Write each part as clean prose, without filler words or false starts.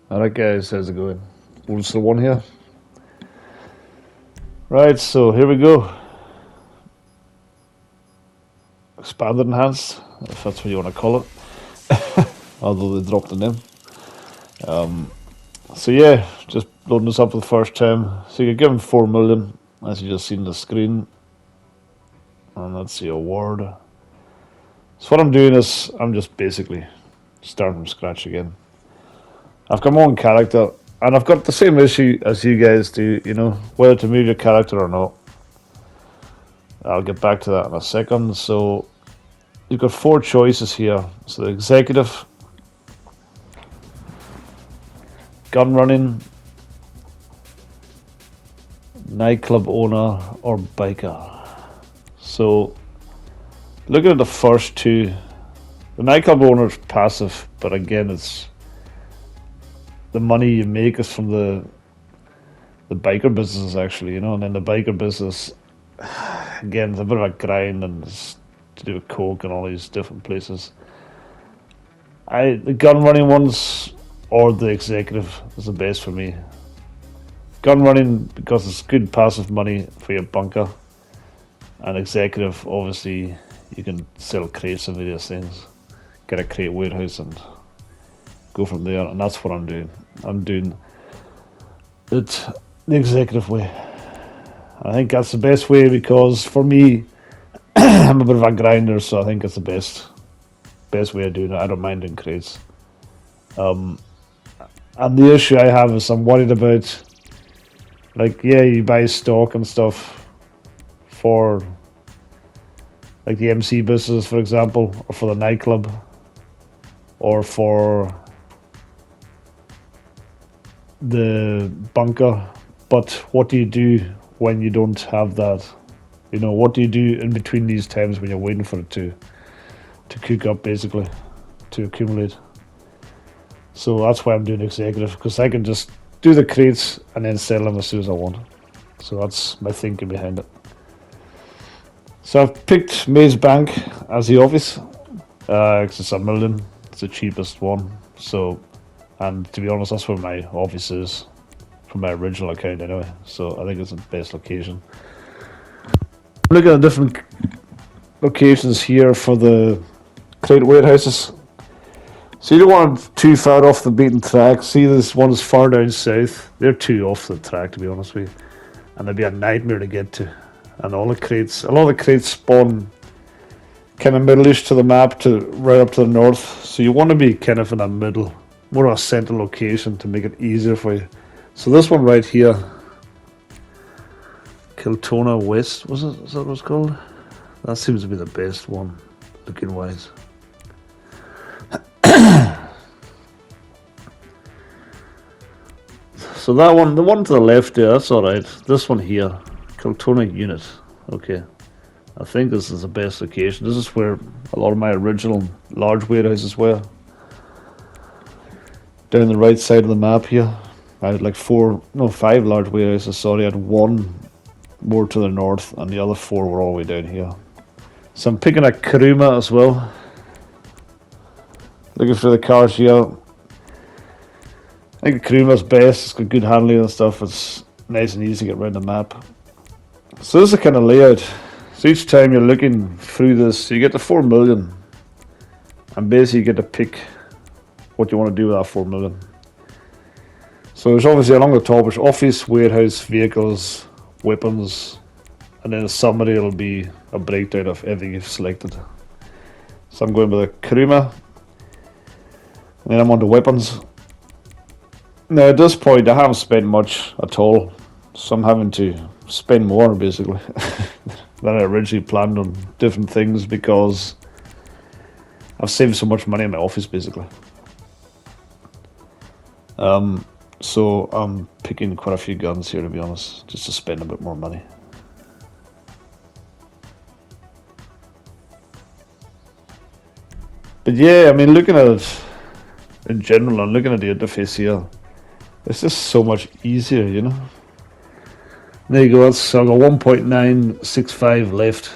Alright guys, how's it going? Wolves the one here. Right, so here we go. Expanded enhanced, if that's what you want to call it. Although they dropped the name. So yeah, just loading this up for the first time. So you're given 4 million, as you just seen the screen. And that's the award. So what I'm doing is, I'm just basically starting from scratch again. I've got my own character, and I've got the same issue as you guys do, whether to move your character or not. I'll get back to that in a second. So you've got 4 choices here. So the executive, gun running, nightclub owner, or biker. So looking at the first two, the nightclub owner is passive, but again, it's the money you make is from the biker business actually, and then the biker business again, it's a bit of a grind and it's to do with coke and all these different places. The gun running ones or the executive is the best for me. Gun running because it's good passive money for your bunker, and executive obviously you can sell crates and various things, get a crate warehouse and go from there, and that's what I'm doing. I'm doing it the executive way. I think that's the best way because for me, I'm a bit of a grinder, so I think it's the best way of doing it. I don't mind doing crates. And the issue I have is I'm worried about, like, yeah, you buy stock and stuff for, like, the MC business, for example, or for the nightclub, or for the bunker. But what do you do when you don't have that? What do you do in between these times when you're waiting for it to cook up, basically, to accumulate? So that's why I'm doing executive, because I can just do the crates and then sell them as soon as I want. So that's my thinking behind it. So I've picked Maze Bank as the office, because it's $1 million. It's the cheapest one. So, and to be honest, that's where my office is from my original account anyway. So I think it's the best location. Look at the different locations here for the crate warehouses. So you don't want them too far off the beaten track. See, this one is far down south. They're too off the track, to be honest with you, and they'd be a nightmare to get to. And a lot of the crates spawn kind of middle-ish to the map, to right up to the north. So you want to be kind of in a middle, more of a central location to make it easier for you. So this one right here, Kiltona West, was it? Is that what it's called? That seems to be the best one, looking wise. So that one, the one to the left there, that's alright. This one here, Kiltona Unit. Okay. I think this is the best location. This is where a lot of my original large warehouses were. Down the right side of the map here. I had like 5 large warehouses, sorry. I had one more to the north and the other 4 were all the way down here. So I'm picking a Kuruma as well. Looking for the cars here. I think Kuruma's best. It's got good handling and stuff. It's nice and easy to get around the map. So this is the kind of layout. So each time you're looking through this, you get the 4 million. And basically you get to pick what you want to do with that 4 million. So there's obviously along the top, there's office, warehouse, vehicles, weapons. And then a summary, it'll be a breakdown of everything you've selected. So I'm going with a Kuruma. And then I'm on to weapons. Now at this point I haven't spent much at all, so I'm having to spend more basically than I originally planned on different things because I've saved so much money in my office basically. So I'm picking quite a few guns here, to be honest, just to spend a bit more money. But yeah, I mean, looking at it in general and looking at the interface here, it's just so much easier, There you go, so I've got 1.965 left.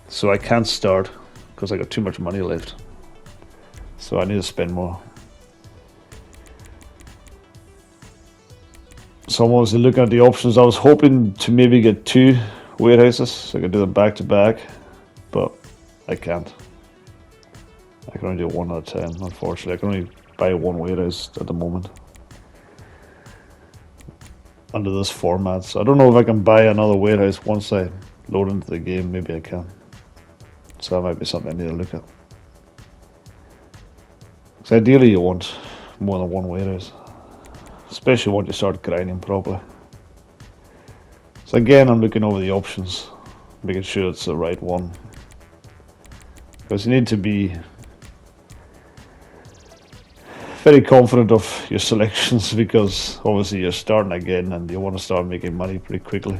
So I can't start because I got too much money left. So I need to spend more. So I'm obviously looking at the options. I was hoping to maybe get 2 warehouses so I could do them back to back, but I can't. I can only do 1 at a time, unfortunately. I can only buy 1 warehouse at the moment under this format. So I don't know if I can buy another warehouse once I load into the game. Maybe I can. So that might be something I need to look at. So ideally you want more than 1 warehouse, especially once you start grinding properly. So again, I'm looking over the options, making sure it's the right one, because you need to be very confident of your selections, because obviously you're starting again and you want to start making money pretty quickly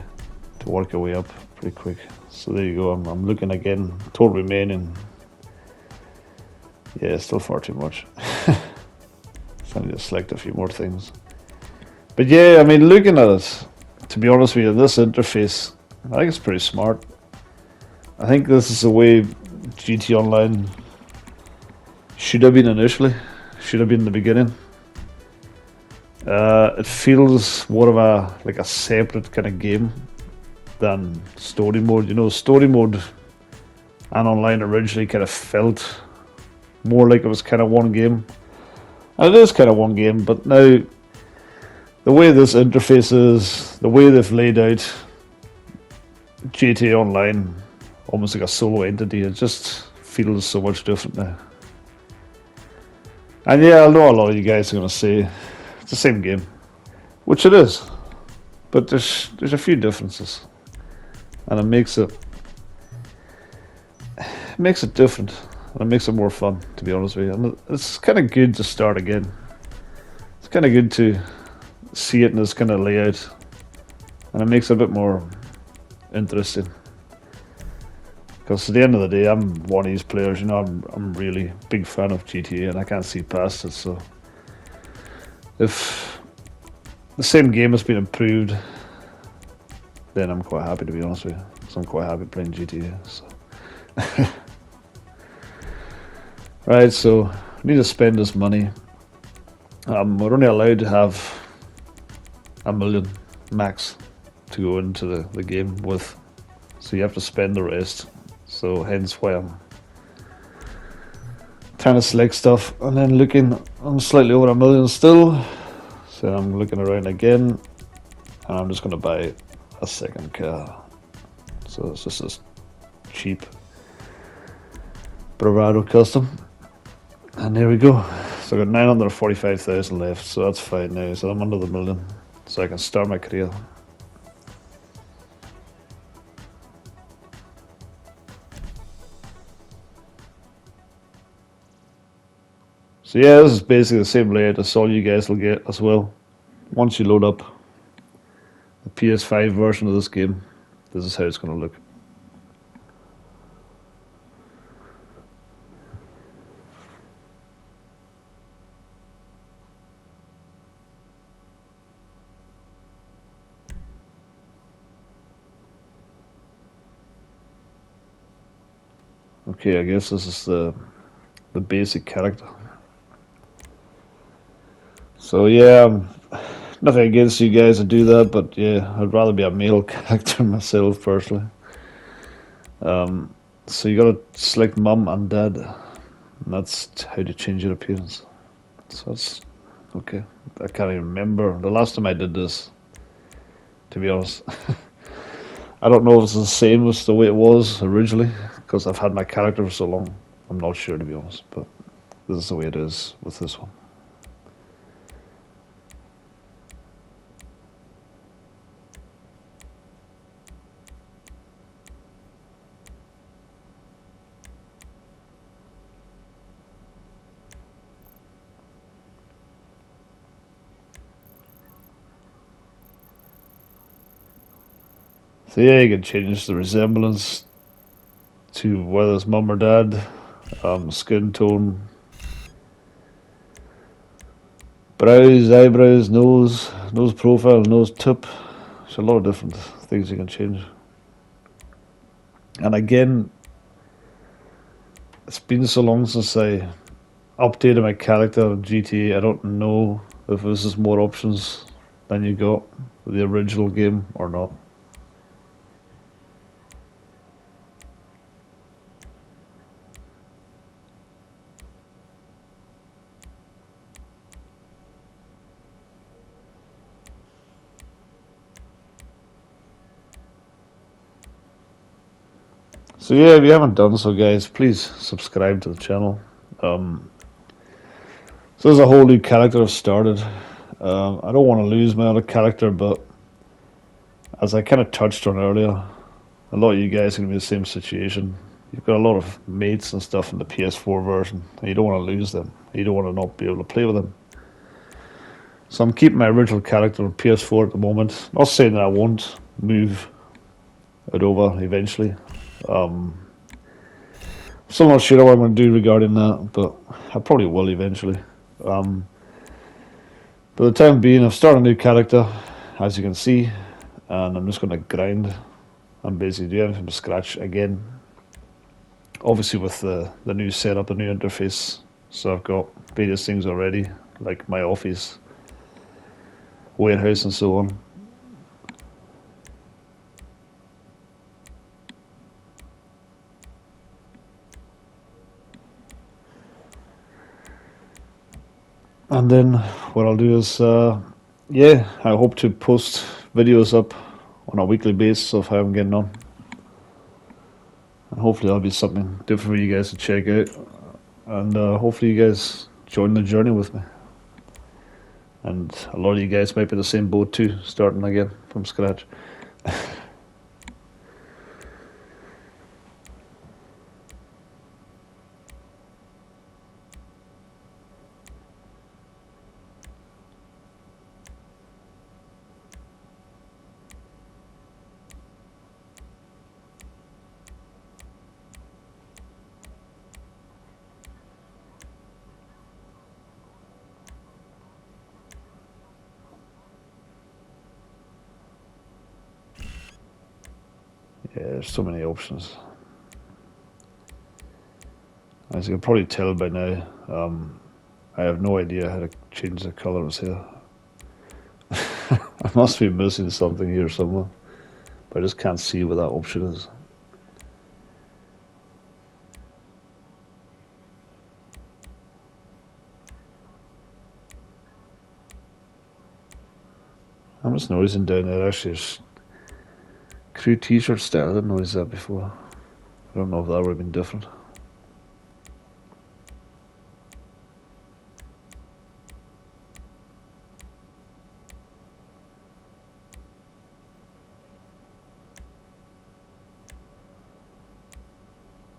to work your way up pretty quick. So there you go. I'm looking again, total remaining. Yeah, still far too much. So I need to select a few more things. But yeah, I mean, looking at it, to be honest with you, this interface, I think it's pretty smart. I think this is the way GT Online should have been initially, should have been in the beginning. It feels more of a separate kind of game than story mode. You know, story mode and online originally kind of felt more like it was kind of one game. And it is kind of one game, but now the way this interface is, the way they've laid out GTA Online, almost like a solo entity, it just feels so much different now. And yeah, I know a lot of you guys are going to say it's the same game, which it is, but there's a few differences, and it makes it different, and it makes it more fun, to be honest with you. And it's kind of good to start again. It's kind of good to see it in this kind of layout, and it makes it a bit more interesting. Because at the end of the day, I'm one of these players. You know, I'm really big fan of GTA, and I can't see past it. So if the same game has been improved, then I'm quite happy, to be honest with you. So I'm quite happy playing GTA. So. Right, so I need to spend this money. We're only allowed to have $1 million max to go into the game with, so you have to spend the rest. So hence why I'm trying to select stuff, and then looking, I'm slightly over $1 million still. So I'm looking around again, and I'm just going to buy a second car. So it's just this cheap Bravado Custom, and there we go. So I got 945,000 left, so that's fine now. So I'm under the $1 million, so I can start my career. So yeah, this is basically the same layout as all you guys will get as well. Once you load up the PS5 version of this game, this is how it's going to look. Okay, I guess this is the basic character. So yeah, nothing against you guys to do that, but yeah, I'd rather be a male character myself personally. So you gotta select mum and dad, and that's how to change your appearance. So that's okay. I can't even remember the last time I did this, to be honest. I don't know if it's the same as the way it was originally, because I've had my character for so long. I'm not sure, to be honest, but this is the way it is with this one. So yeah, you can change the resemblance to whether it's mum or dad, skin tone, brows, eyebrows, nose profile, nose tip. There's a lot of different things you can change. And again, it's been so long since I updated my character in GTA. I don't know if this is more options than you got with the original game or not. So yeah, if you haven't done so, guys, please subscribe to the channel. Um, so there's a whole new character I've started. I don't want to lose my other character, but as I kind of touched on earlier, a lot of you guys are going to be in the same situation. You've got a lot of mates and stuff in the PS4 version, and you don't want to lose them. You don't want to not be able to play with them. So I'm keeping my original character on PS4 at the moment. Not saying that I won't move it over eventually. Um, Still not sure what I'm going to do regarding that, but I probably will eventually. Um, but the time being, I've started a new character, as you can see, and I'm just going to grind and basically do everything from scratch again. Obviously, with the new setup, the new interface, so I've got various things already, like my office, warehouse, and so on. And then what I'll do is, yeah, I hope to post videos up on a weekly basis of how I'm getting on. And hopefully that'll be something different for you guys to check out. And hopefully you guys join the journey with me. And a lot of you guys might be in the same boat too, starting again from scratch. Yeah, there's so many options. As you can probably tell by now, I have no idea how to change the colours here. I must be missing something here somewhere, but I just can't see where that option is. I'm just noticing down there actually there's crew t-shirt style. I didn't notice that before. I don't know if that would have been different.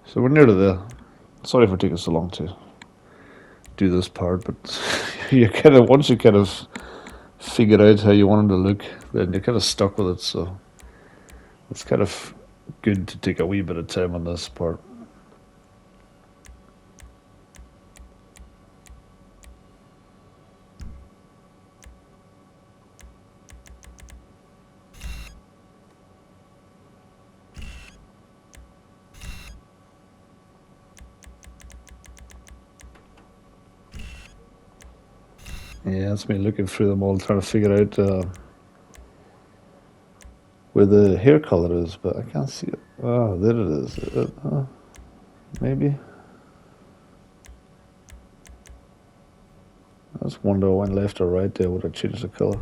So we're nearly there. Sorry for taking so long to do this part, but you kind of once you kind of figure out how you want them to look, then you're kind of stuck with it. So it's kind of good to take a wee bit of time on this part. Yeah, that's me looking through them all, trying to figure out where the hair color is, but I can't see it. Oh, there it is. Maybe. I just wonder I went left or right there. Would I change the color?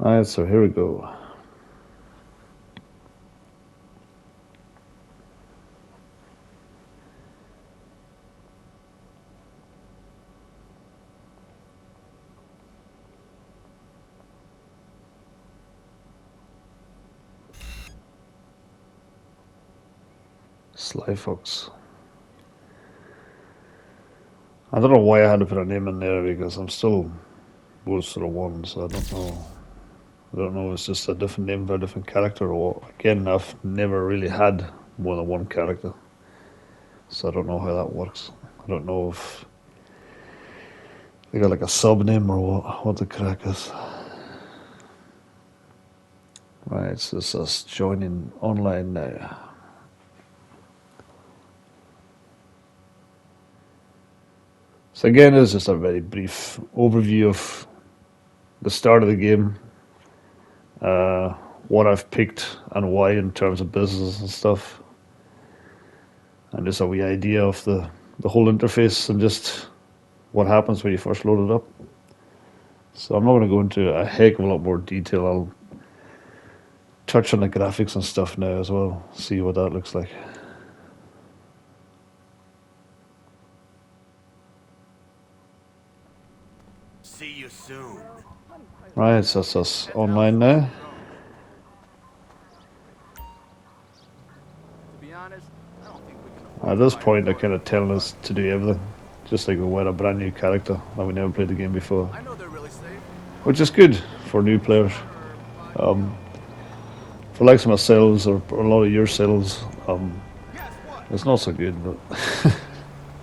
Alright, so here we go. Sly Fox. I don't know why I had to put a name in there because I'm still most of the one, so I don't know. I don't know if it's just a different name for a different character or what. Again, I've never really had more than one character, so I don't know how that works. I don't know if They got like a sub name or what the crack is. Right, so this is us joining online now. So again, it's just a very brief overview of the start of the game, what I've picked and why in terms of business and stuff, and just a wee idea of the whole interface and just what happens when you first load it up. So I'm not going to go into a heck of a lot more detail. I'll touch on the graphics and stuff now as well, see what that looks like. See you soon. Right, so that's us online now. At this point, they're kind of telling us to do everything, just like we were a brand new character that we never played the game before, which is good for new players. For likes of myself or a lot of yourselves, it's not so good, but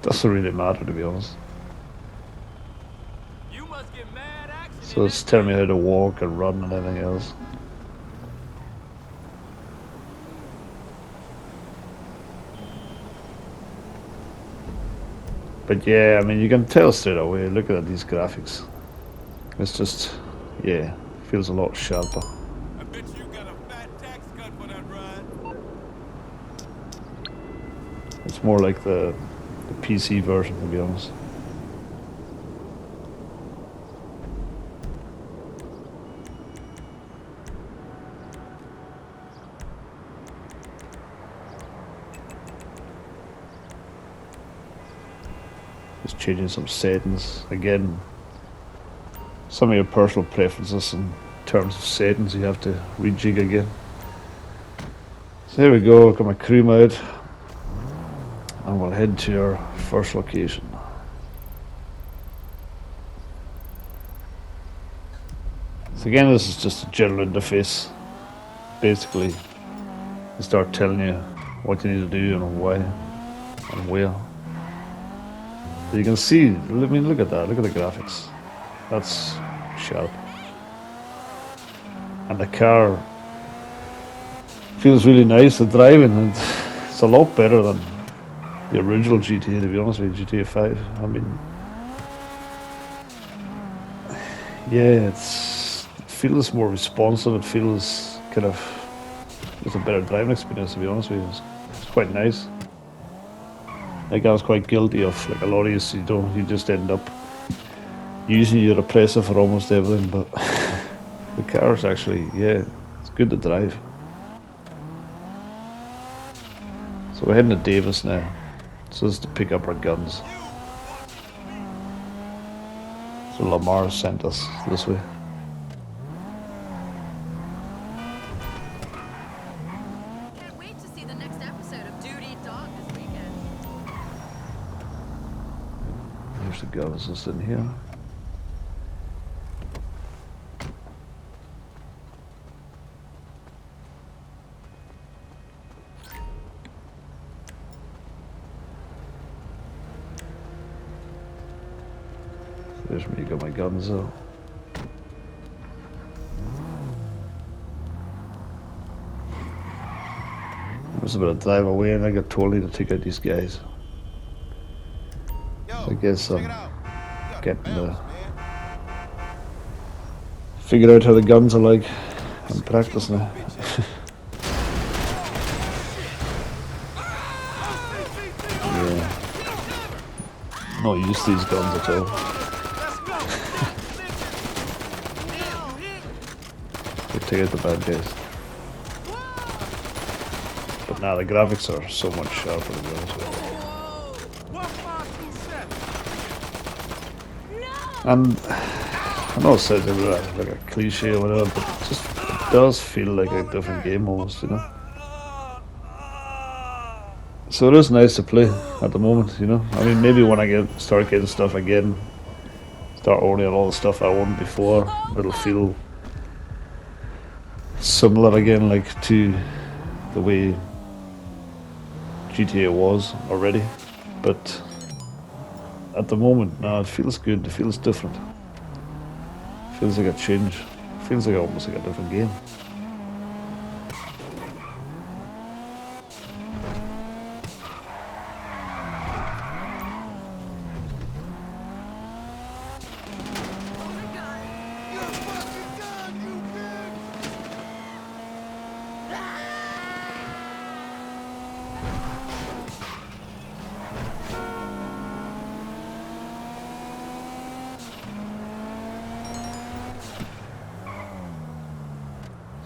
doesn't really matter, to be honest. So it's telling me how to walk and run and everything else. But yeah, I mean, you can tell straight away, looking at these graphics. It's just, yeah, feels a lot sharper. I bet you got a fat tax cut for that ride. It's more like the PC version, to be honest. Just changing some settings. Again, some of your personal preferences in terms of settings you have to rejig again. So here we go, got my crew mode, and we'll head to our first location. So again, this is just a general interface. Basically, they start telling you what you need to do and why and where. So you can see, I mean, look at that, look at the graphics. That's sharp. And the car feels really nice, the driving, and it's a lot better than the original GTA, to be honest with you, GTA5. I mean, yeah, it feels more responsive, it feels kind of, it's a better driving experience, to be honest with you. It's quite nice. Like, I was quite guilty of, like, a lot of you just end up using your oppressor for almost everything, but the car is actually, yeah, it's good to drive. So we're heading to Davis now. So this is to pick up our guns. So Lamar sent us this way. Can't wait to see the next episode of Duty Dog this weekend. There's the guns just in here. There's me, got my guns out. I was about to drive away and I got told to take out these guys. So I guess I'm getting to figure out how the guns are like and practice now. Yeah. Not used to these guns at all. Take out the bad guys. But now the graphics are so much sharper, to be honest with you. And I know it sounds like a cliche or whatever, but it does feel like a different game almost, you know. So it is nice to play at the moment, you know. I mean, maybe when I start getting stuff again, start owning all the stuff I owned before, it'll feel similar again, like to the way GTA was already. But at the moment, no, it feels good. It feels different. Feels like a change. Feels like almost like a different game. You're fucking done, you bitch!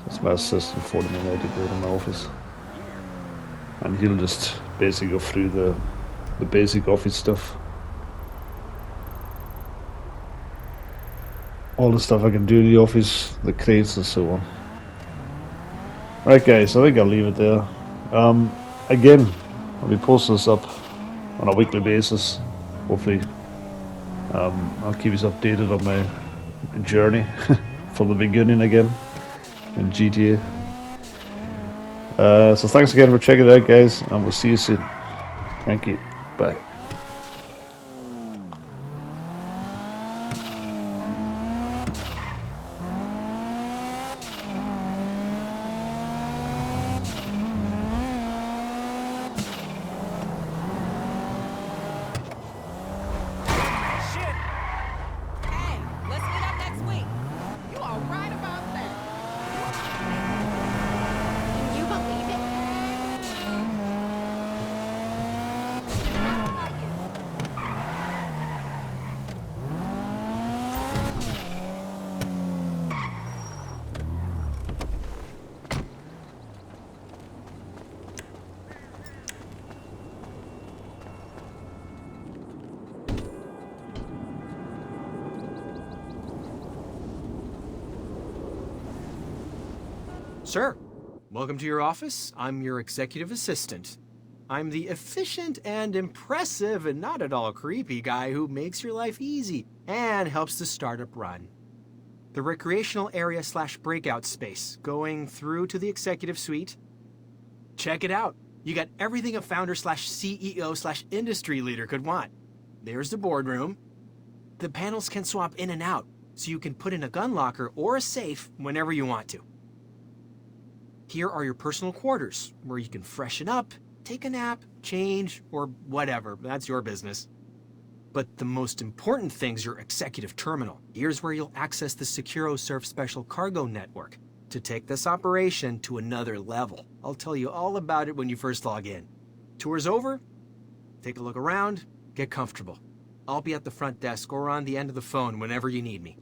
That's my assistant for me now to go to my office. And he'll just basically go through the basic office stuff. All the stuff I can do in the office, the crates and so on. Right guys, I think I'll leave it there. Again, I'll be posting this up on a weekly basis. Hopefully, I'll keep you updated on my journey from the beginning again in GTA. So thanks again for checking it out, guys, and we'll see you soon. Thank you. Bye. Hey, let's meet up next week. You are right about that. Can you believe it? Sir, welcome to your office. I'm your executive assistant. I'm the efficient and impressive and not at all creepy guy who makes your life easy and helps the startup run. The recreational area / breakout space going through to the executive suite. Check it out. You got everything a founder / CEO / industry leader could want. There's the boardroom. The panels can swap in and out, so you can put in a gun locker or a safe whenever you want to. Here are your personal quarters, where you can freshen up, take a nap, change, or whatever. That's your business. But the most important thing's your executive terminal. Here's where you'll access the SecuroSurf Special Cargo Network to take this operation to another level. I'll tell you all about it when you first log in. Tour's over, take a look around, get comfortable. I'll be at the front desk or on the end of the phone whenever you need me.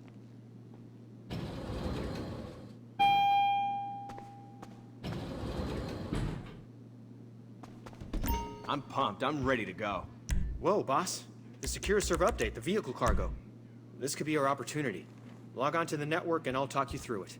I'm pumped. I'm ready to go. Whoa, boss. The SecuroSurf update, the vehicle cargo. This could be our opportunity. Log on to the network and I'll talk you through it.